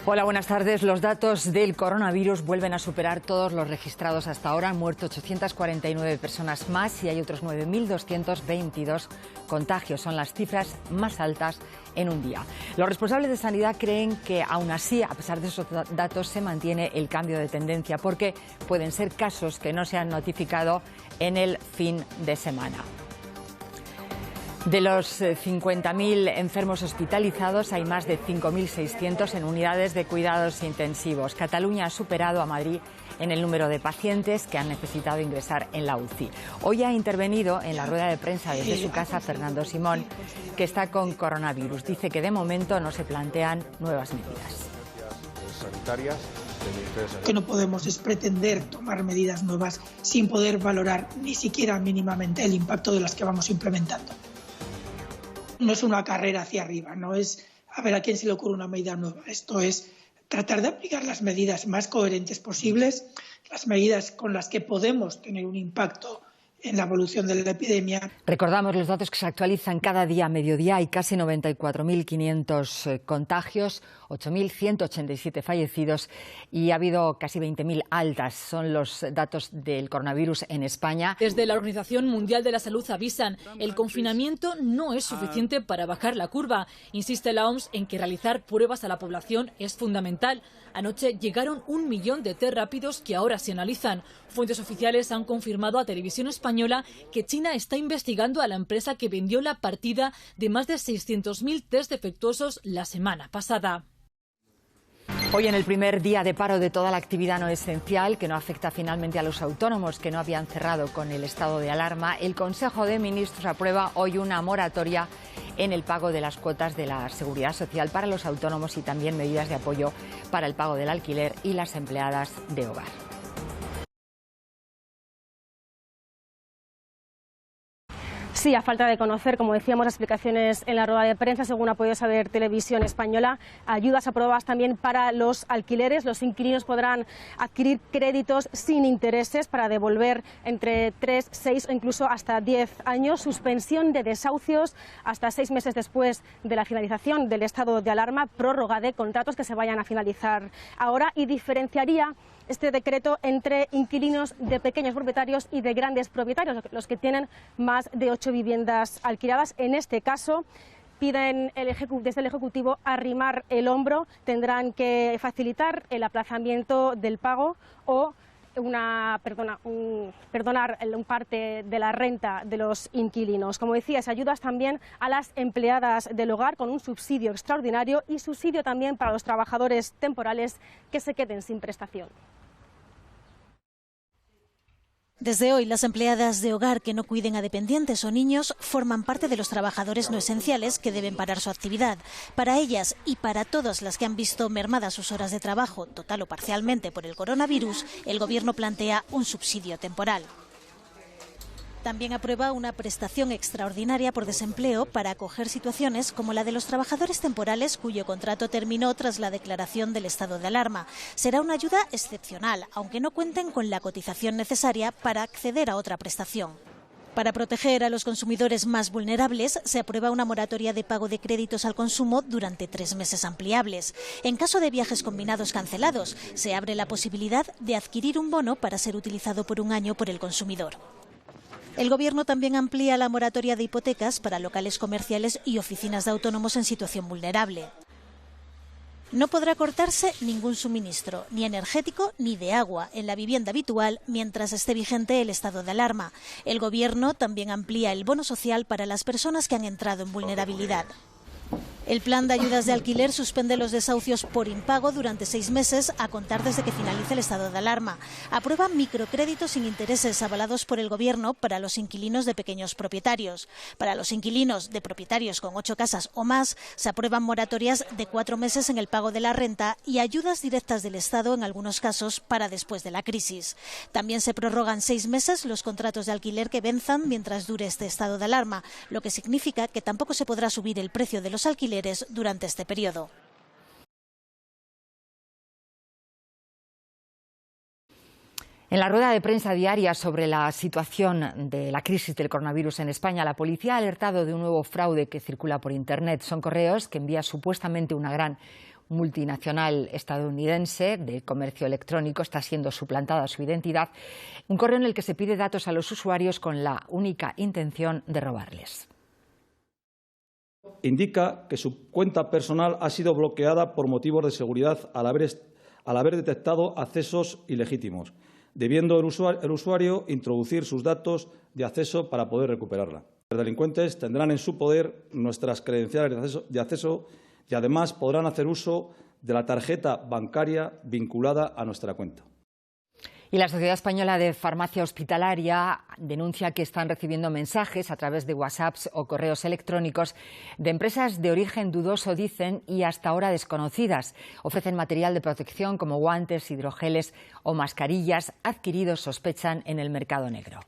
Hola, buenas tardes. Los datos del coronavirus vuelven a superar todos los registrados hasta ahora. Han muerto 849 personas más y hay otros 9.222 contagios. Son las cifras más altas en un día. Los responsables de sanidad creen que aún así, a pesar de esos datos, se mantiene el cambio de tendencia porque pueden ser casos que no se han notificado en el fin de semana. De los 50.000 enfermos hospitalizados, hay más de 5.600 en unidades de cuidados intensivos. Cataluña ha superado a Madrid en el número de pacientes que han necesitado ingresar en la UCI. Hoy ha intervenido en la rueda de prensa desde su casa Fernando Simón, que está con coronavirus. Dice que de momento no se plantean nuevas medidas sanitarias. Que no podemos es pretender tomar medidas nuevas sin poder valorar ni siquiera mínimamente el impacto de las que vamos implementando. No es una carrera hacia arriba, no es a ver a quién se le ocurre una medida nueva. Esto es tratar de aplicar las medidas más coherentes posibles, las medidas con las que podemos tener un impacto en la evolución de la epidemia. Recordamos los datos que se actualizan cada día a mediodía. Hay casi 94.500 contagios, 8.187 fallecidos y ha habido casi 20.000 altas. Son los datos del coronavirus en España. Desde la Organización Mundial de la Salud avisan, el confinamiento no es suficiente para bajar la curva. Insiste la OMS en que realizar pruebas a la población es fundamental. Anoche llegaron 1 millón de test rápidos que ahora se analizan. Fuentes oficiales han confirmado a Televisión Española que China está investigando a la empresa que vendió la partida de más de 600.000 test defectuosos la semana pasada. Hoy, en el primer día de paro de toda la actividad no esencial, que no afecta finalmente a los autónomos que no habían cerrado con el estado de alarma, el Consejo de Ministros aprueba hoy una moratoria en el pago de las cuotas de la Seguridad Social para los autónomos y también medidas de apoyo para el pago del alquiler y las empleadas de hogar. Sí, a falta de conocer, como decíamos, las explicaciones en la rueda de prensa, según ha podido saber Televisión Española, ayudas aprobadas también para los alquileres. Los inquilinos podrán adquirir créditos sin intereses para devolver entre 3, 6 o incluso hasta 10 años. Suspensión de desahucios hasta 6 meses después de la finalización del estado de alarma. Prórroga de contratos que se vayan a finalizar ahora y diferenciaría este decreto entre inquilinos de pequeños propietarios y de grandes propietarios, los que tienen más de 8 viviendas alquiladas. En este caso, piden desde el Ejecutivo arrimar el hombro, tendrán que facilitar el aplazamiento del pago o perdonar parte de la renta de los inquilinos. Como decías, ayudas también a las empleadas del hogar con un subsidio extraordinario y subsidio también para los trabajadores temporales que se queden sin prestación. Desde hoy, las empleadas de hogar que no cuiden a dependientes o niños forman parte de los trabajadores no esenciales que deben parar su actividad. Para ellas y para todas las que han visto mermadas sus horas de trabajo, total o parcialmente por el coronavirus, el Gobierno plantea un subsidio temporal. También aprueba una prestación extraordinaria por desempleo para acoger situaciones como la de los trabajadores temporales cuyo contrato terminó tras la declaración del estado de alarma. Será una ayuda excepcional, aunque no cuenten con la cotización necesaria para acceder a otra prestación. Para proteger a los consumidores más vulnerables, se aprueba una moratoria de pago de créditos al consumo durante 3 meses ampliables. En caso de viajes combinados cancelados, se abre la posibilidad de adquirir un bono para ser utilizado por 1 año por el consumidor. El Gobierno también amplía la moratoria de hipotecas para locales comerciales y oficinas de autónomos en situación vulnerable. No podrá cortarse ningún suministro, ni energético ni de agua, en la vivienda habitual mientras esté vigente el estado de alarma. El Gobierno también amplía el bono social para las personas que han entrado en vulnerabilidad. El plan de ayudas de alquiler suspende los desahucios por impago durante 6 meses a contar desde que finalice el estado de alarma. Aprueba microcréditos sin intereses avalados por el Gobierno para los inquilinos de pequeños propietarios. Para los inquilinos de propietarios con 8 casas o más, se aprueban moratorias de 4 meses en el pago de la renta y ayudas directas del Estado en algunos casos para después de la crisis. También se prorrogan 6 meses los contratos de alquiler que venzan mientras dure este estado de alarma, lo que significa que tampoco se podrá subir el precio de los alquileres durante este periodo. En la rueda de prensa diaria sobre la situación de la crisis del coronavirus en España, la policía ha alertado de un nuevo fraude que circula por Internet. Son correos que envía supuestamente una gran multinacional estadounidense de comercio electrónico está siendo suplantada su identidad, un correo en el que se pide datos a los usuarios con la única intención de robarles. Indica que su cuenta personal ha sido bloqueada por motivos de seguridad al haber detectado accesos ilegítimos, debiendo el usuario introducir sus datos de acceso para poder recuperarla. Los delincuentes tendrán en su poder nuestras credenciales de acceso y además podrán hacer uso de la tarjeta bancaria vinculada a nuestra cuenta. Y la Sociedad Española de Farmacia Hospitalaria denuncia que están recibiendo mensajes a través de WhatsApps o correos electrónicos de empresas de origen dudoso, dicen, y hasta ahora desconocidas. Ofrecen material de protección como guantes, hidrogeles o mascarillas adquiridos, sospechan, en el mercado negro.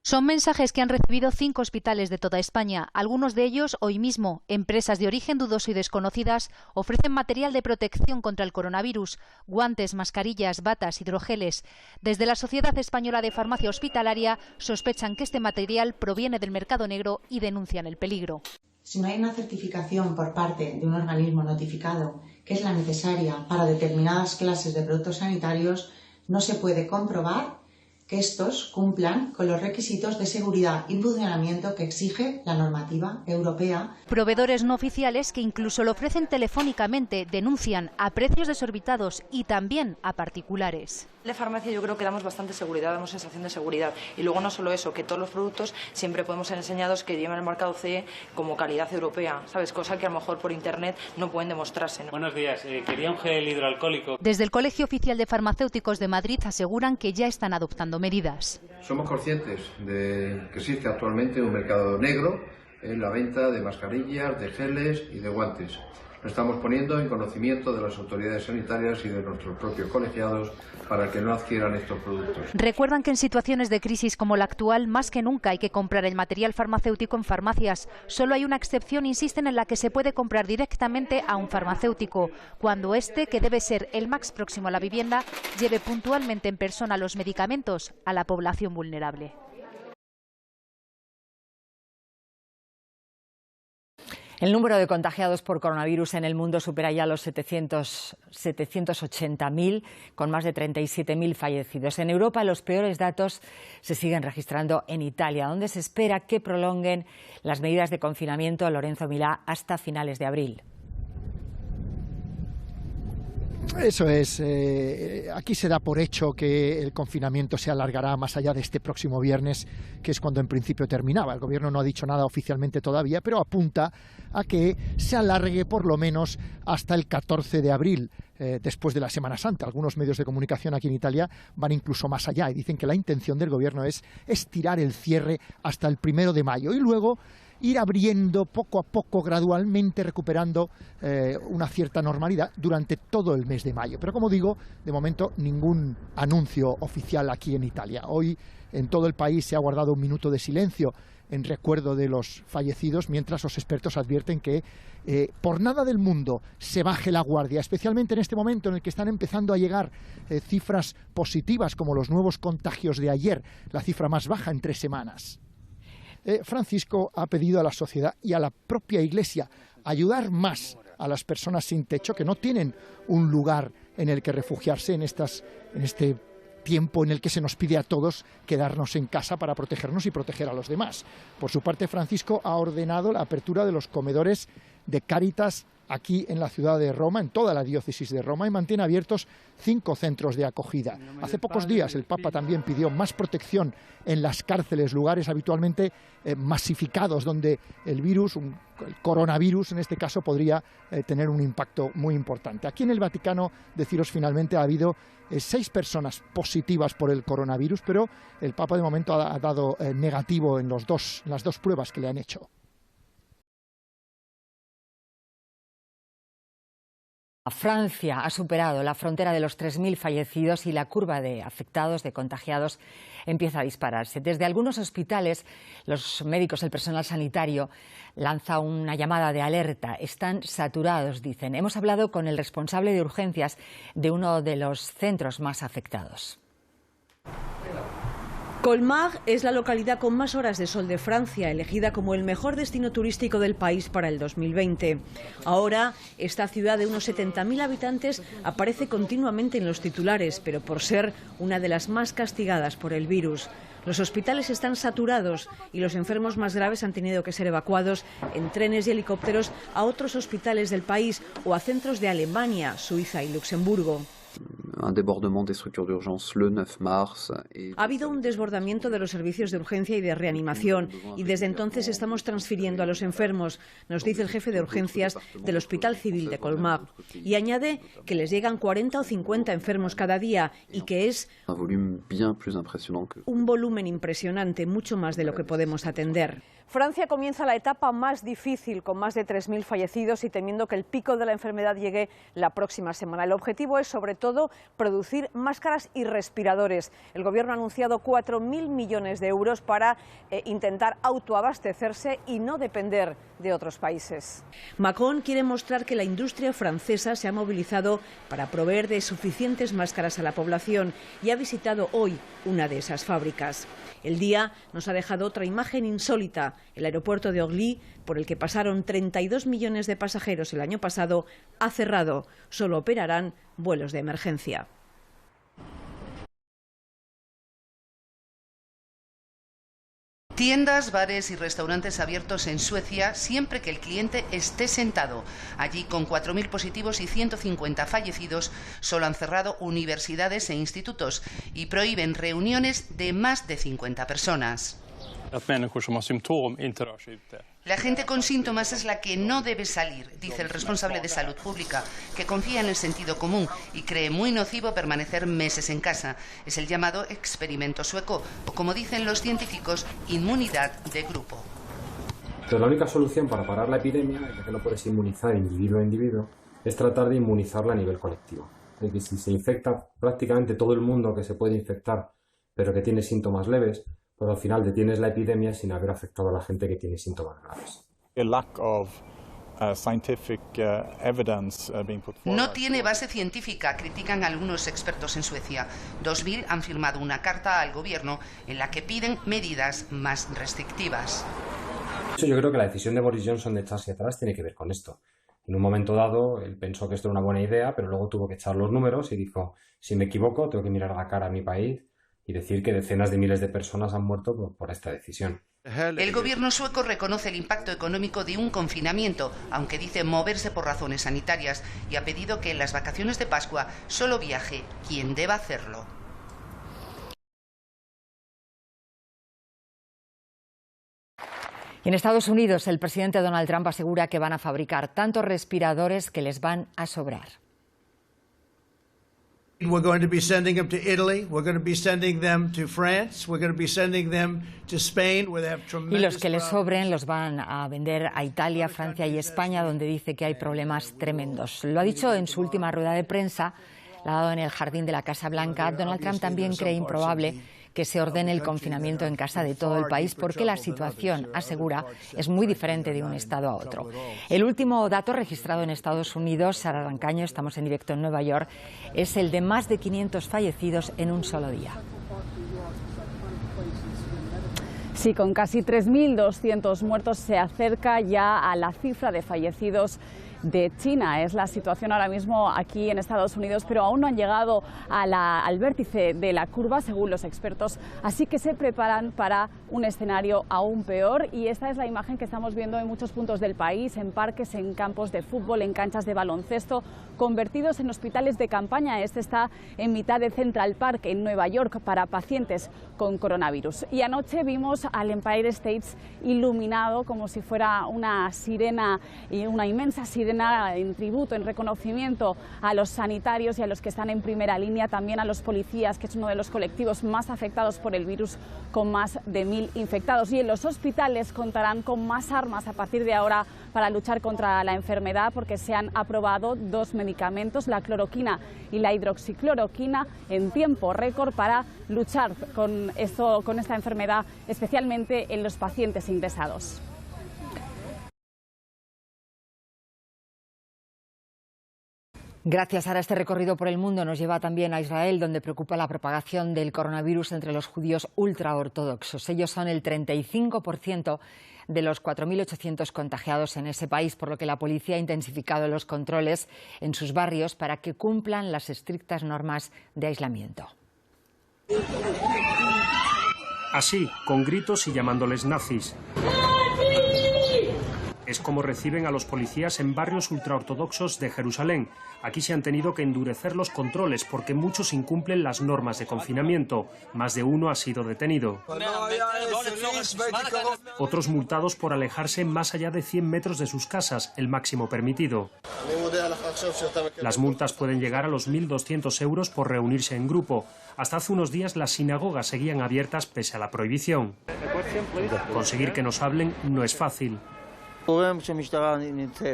Son mensajes que han recibido 5 hospitales de toda España. Algunos de ellos, hoy mismo, empresas de origen dudoso y desconocidas, ofrecen material de protección contra el coronavirus, guantes, mascarillas, batas, hidrogeles. Desde la Sociedad Española de Farmacia Hospitalaria sospechan que este material proviene del mercado negro y denuncian el peligro. Si no hay una certificación por parte de un organismo notificado, que es la necesaria para determinadas clases de productos sanitarios, no se puede comprobar que estos cumplan con los requisitos de seguridad y funcionamiento que exige la normativa europea. Proveedores no oficiales que incluso lo ofrecen telefónicamente denuncian a precios desorbitados y también a particulares. De farmacia yo creo que damos bastante seguridad, damos sensación de seguridad. Y luego no solo eso, que todos los productos siempre podemos ser enseñados que llevan el marcado CE como calidad europea, ¿sabes? Cosa que a lo mejor por internet no pueden demostrarse, ¿no? Buenos días, quería un gel hidroalcohólico. Desde el Colegio Oficial de Farmacéuticos de Madrid aseguran que ya están adoptando medidas. Somos conscientes de que existe actualmente un mercado negro en la venta de mascarillas, de geles y de guantes. Lo estamos poniendo en conocimiento de las autoridades sanitarias y de nuestros propios colegiados para que no adquieran estos productos. Recuerdan que en situaciones de crisis como la actual, más que nunca hay que comprar el material farmacéutico en farmacias. Solo hay una excepción, insisten, en la que se puede comprar directamente a un farmacéutico, cuando este, que debe ser el más próximo a la vivienda, lleve puntualmente en persona los medicamentos a la población vulnerable. El número de contagiados por coronavirus en el mundo supera ya los 780.000, con más de 37.000 fallecidos. En Europa, los peores datos se siguen registrando en Italia, donde se espera que prolonguen las medidas de confinamiento, Lorenzo Milá, hasta finales de abril. Eso es. Aquí se da por hecho que el confinamiento se alargará más allá de este próximo viernes, que es cuando en principio terminaba. El gobierno no ha dicho nada oficialmente todavía, pero apunta a que se alargue por lo menos hasta el 14 de abril, después de la Semana Santa. Algunos medios de comunicación aquí en Italia van incluso más allá y dicen que la intención del gobierno es estirar el cierre hasta el 1 de mayo y luego ir abriendo poco a poco, gradualmente recuperando una cierta normalidad durante todo el mes de mayo. Pero como digo, de momento ningún anuncio oficial aquí en Italia. Hoy en todo el país se ha guardado un minuto de silencio en recuerdo de los fallecidos, mientras los expertos advierten que por nada del mundo se baje la guardia, especialmente en este momento en el que están empezando a llegar cifras positivas como los nuevos contagios de ayer, la cifra más baja en 3 semanas. Francisco ha pedido a la sociedad y a la propia Iglesia ayudar más a las personas sin techo que no tienen un lugar en el que refugiarse en este tiempo en el que se nos pide a todos quedarnos en casa para protegernos y proteger a los demás. Por su parte, Francisco ha ordenado la apertura de los comedores de Cáritas aquí en la ciudad de Roma, en toda la diócesis de Roma, y mantiene abiertos 5 centros de acogida. Hace pocos días el Papa también pidió más protección en las cárceles, lugares habitualmente masificados, donde el virus, el coronavirus en este caso, podría tener un impacto muy importante. Aquí en el Vaticano, deciros finalmente, ha habido 6 personas positivas por el coronavirus, pero el Papa de momento ha dado negativo en las dos pruebas que le han hecho. Francia ha superado la frontera de los 3.000 fallecidos y la curva de afectados, de contagiados, empieza a dispararse. Desde algunos hospitales, los médicos, el personal sanitario, lanza una llamada de alerta. Están saturados, dicen. Hemos hablado con el responsable de urgencias de uno de los centros más afectados. Colmar es la localidad con más horas de sol de Francia, elegida como el mejor destino turístico del país para el 2020. Ahora, esta ciudad de unos 70.000 habitantes aparece continuamente en los titulares, pero por ser una de las más castigadas por el virus. Los hospitales están saturados y los enfermos más graves han tenido que ser evacuados en trenes y helicópteros a otros hospitales del país o a centros de Alemania, Suiza y Luxemburgo. Un débordement des structures d'urgence le 9 mars. Ha habido un desbordamiento de los servicios de urgencia y de reanimación y desde entonces estamos transfiriendo a los enfermos, nos dice el jefe de urgencias del Hospital Civil de Colmar. Y añade que les llegan 40 o 50 enfermos cada día y que es un volumen impresionante, mucho más de lo que podemos atender. Francia comienza la etapa más difícil, con más de 3.000 fallecidos y temiendo que el pico de la enfermedad llegue la próxima semana. El objetivo es, sobre todo, producir máscaras y respiradores. El Gobierno ha anunciado 4.000 millones de euros para intentar autoabastecerse y no depender de otros países. Macron quiere mostrar que la industria francesa se ha movilizado para proveer de suficientes máscaras a la población y ha visitado hoy una de esas fábricas. El día nos ha dejado otra imagen insólita. El aeropuerto de Orly, por el que pasaron 32 millones de pasajeros el año pasado, ha cerrado. Solo operarán vuelos de emergencia. Tiendas, bares y restaurantes abiertos en Suecia siempre que el cliente esté sentado. Allí, con 4.000 positivos y 150 fallecidos, solo han cerrado universidades e institutos y prohíben reuniones de más de 50 personas. La gente con síntomas es la que no debe salir, dice el responsable de salud pública, que confía en el sentido común y cree muy nocivo permanecer meses en casa. Es el llamado experimento sueco, o como dicen los científicos, inmunidad de grupo. Entonces, la única solución para parar la epidemia, ya que no puedes inmunizar individuo a individuo, es tratar de inmunizarla a nivel colectivo. Es decir, si se infecta prácticamente todo el mundo que se puede infectar, pero que tiene síntomas leves, pues al final detienes la epidemia sin haber afectado a la gente que tiene síntomas graves. No tiene base científica, critican algunos expertos en Suecia. 2.000 han firmado una carta al gobierno en la que piden medidas más restrictivas. Yo creo que la decisión de Boris Johnson de echarse atrás tiene que ver con esto. En un momento dado, él pensó que esto era una buena idea, pero luego tuvo que echar los números y dijo, si me equivoco, tengo que mirar a la cara a mi país y decir que decenas de miles de personas han muerto por esta decisión. El gobierno sueco reconoce el impacto económico de un confinamiento, aunque dice moverse por razones sanitarias, y ha pedido que en las vacaciones de Pascua solo viaje quien deba hacerlo. Y en Estados Unidos, el presidente Donald Trump asegura que van a fabricar tantos respiradores que les van a sobrar. We're going to be sending them to Italy. We're going to be sending them to France. We're going to be sending them to Spain, where they have tremendous. Y los que les sobren los van a vender a Italia, Francia y España, donde dice que hay problemas tremendos. Lo ha dicho en su última rueda de prensa, la ha dado en el jardín de la Casa Blanca. Donald Trump también cree improbable que se ordene el confinamiento en casa de todo el país porque la situación, asegura, es muy diferente de un estado a otro. El último dato registrado en Estados Unidos, Sara Rancaño, estamos en directo en Nueva York, es el de más de 500 fallecidos en un solo día. Sí, con casi 3.200 muertos se acerca ya a la cifra de fallecidos de China. Es la situación ahora mismo aquí en Estados Unidos, pero aún no han llegado al vértice de la curva, según los expertos, así que se preparan para un escenario aún peor, y esta es la imagen que estamos viendo en muchos puntos del país, en parques, en campos de fútbol, en canchas de baloncesto, convertidos en hospitales de campaña. Este está en mitad de Central Park, en Nueva York, para pacientes con coronavirus. Y anoche vimos al Empire State iluminado como si fuera una sirena, y una inmensa sirena en tributo, en reconocimiento a los sanitarios y a los que están en primera línea, también a los policías, que es uno de los colectivos más afectados por el virus, con más de 1.000 infectados. Y en los hospitales contarán con más armas a partir de ahora para luchar contra la enfermedad, porque se han aprobado 2 medicamentos, la cloroquina y la hidroxicloroquina, en tiempo récord para luchar con esta enfermedad, especialmente en los pacientes ingresados. Gracias. Ahora este recorrido por el mundo nos lleva también a Israel, donde preocupa la propagación del coronavirus entre los judíos ultraortodoxos. Ellos son el 35% de los 4.800 contagiados en ese país, por lo que la policía ha intensificado los controles en sus barrios para que cumplan las estrictas normas de aislamiento. Así, con gritos y llamándoles nazis. Es como reciben a los policías en barrios ultraortodoxos de Jerusalén. Aquí se han tenido que endurecer los controles porque muchos incumplen las normas de confinamiento. Más de uno ha sido detenido. Otros multados por alejarse más allá de 100 metros de sus casas, el máximo permitido. Las multas pueden llegar a los 1.200 euros por reunirse en grupo. Hasta hace unos días las sinagogas seguían abiertas pese a la prohibición. Conseguir que nos hablen no es fácil.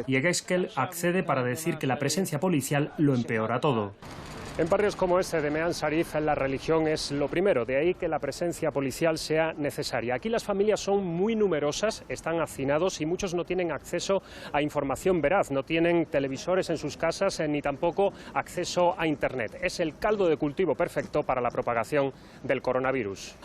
Yegeskel accede para decir que la presencia policial lo empeora todo. En barrios como este de Mean Sharif, la religión es lo primero, de ahí que la presencia policial sea necesaria. Aquí las familias son muy numerosas, están hacinados y muchos no tienen acceso a información veraz, no tienen televisores en sus casas ni tampoco acceso a Internet. Es el caldo de cultivo perfecto para la propagación del coronavirus.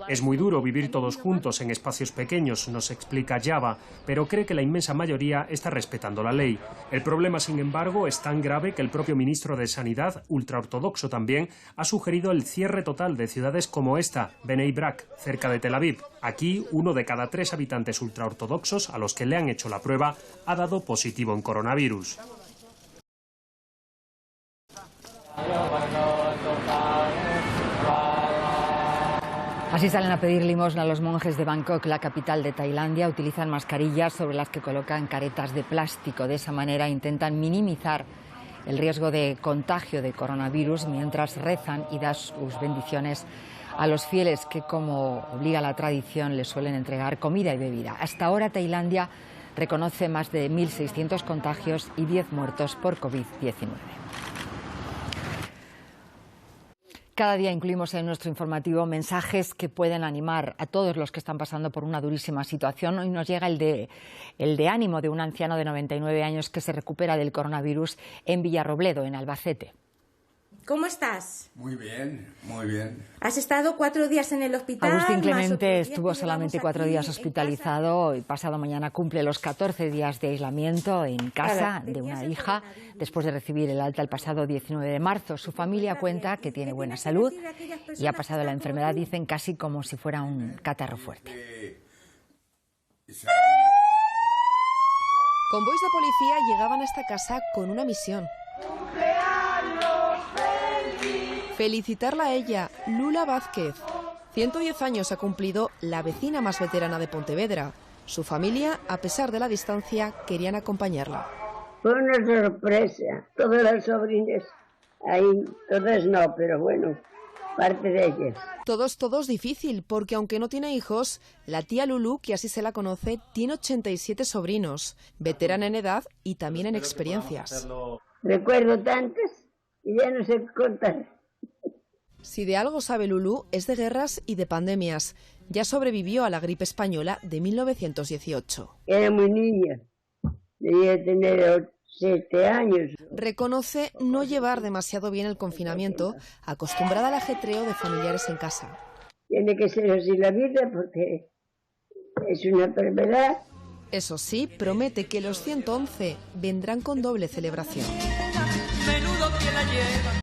Es muy duro vivir todos juntos en espacios pequeños, nos explica Java, pero cree que la inmensa mayoría está respetando la ley. El problema, sin embargo, es tan grave que el propio ministro de Sanidad, ultraortodoxo también, ha sugerido el cierre total de ciudades como esta, Bnei Brak, cerca de Tel Aviv. Aquí, 1 de cada 3 habitantes ultraortodoxos a los que le han hecho la prueba ha dado positivo en coronavirus. Así salen a pedir limosna los monjes de Bangkok, la capital de Tailandia. Utilizan mascarillas sobre las que colocan caretas de plástico. De esa manera intentan minimizar el riesgo de contagio de coronavirus mientras rezan y dan sus bendiciones a los fieles que, como obliga la tradición, les suelen entregar comida y bebida. Hasta ahora Tailandia reconoce más de 1.600 contagios y 10 muertos por COVID-19. Cada día incluimos en nuestro informativo mensajes que pueden animar a todos los que están pasando por una durísima situación. Hoy nos llega el de ánimo de un anciano de 99 años que se recupera del coronavirus en Villarrobledo, en Albacete. ¿Cómo estás? Muy bien, muy bien. Has estado 4 días en el hospital. Agustín Clemente estuvo solamente 4 días hospitalizado y pasado mañana cumple los 14 días de aislamiento en casa de una hija después de recibir el alta el pasado 19 de marzo. Su familia cuenta que tiene buena salud y ha pasado la enfermedad, dicen, casi como si fuera un catarro fuerte. Convoys de policía llegaban a esta casa con una misión. Felicitarla a ella, Lula Vázquez. 110 años ha cumplido la vecina más veterana de Pontevedra. Su familia, a pesar de la distancia, querían acompañarla. Fue una sorpresa. Todas las sobrinas, ahí, todas no, pero bueno, parte de ellas. Todos difícil, porque aunque no tiene hijos, la tía Lulú, que así se la conoce, tiene 87 sobrinos, veterana en edad y también en experiencias. Recuerdo tantas y ya no sé contar. Si de algo sabe Lulú es de guerras y de pandemias. Ya sobrevivió a la gripe española de 1918. Era muy niña, debía tener 7 años. Reconoce no llevar demasiado bien el confinamiento, acostumbrada al ajetreo de familiares en casa. Tiene que ser así la vida porque es una enfermedad. Eso sí, promete que los 111 vendrán con doble celebración.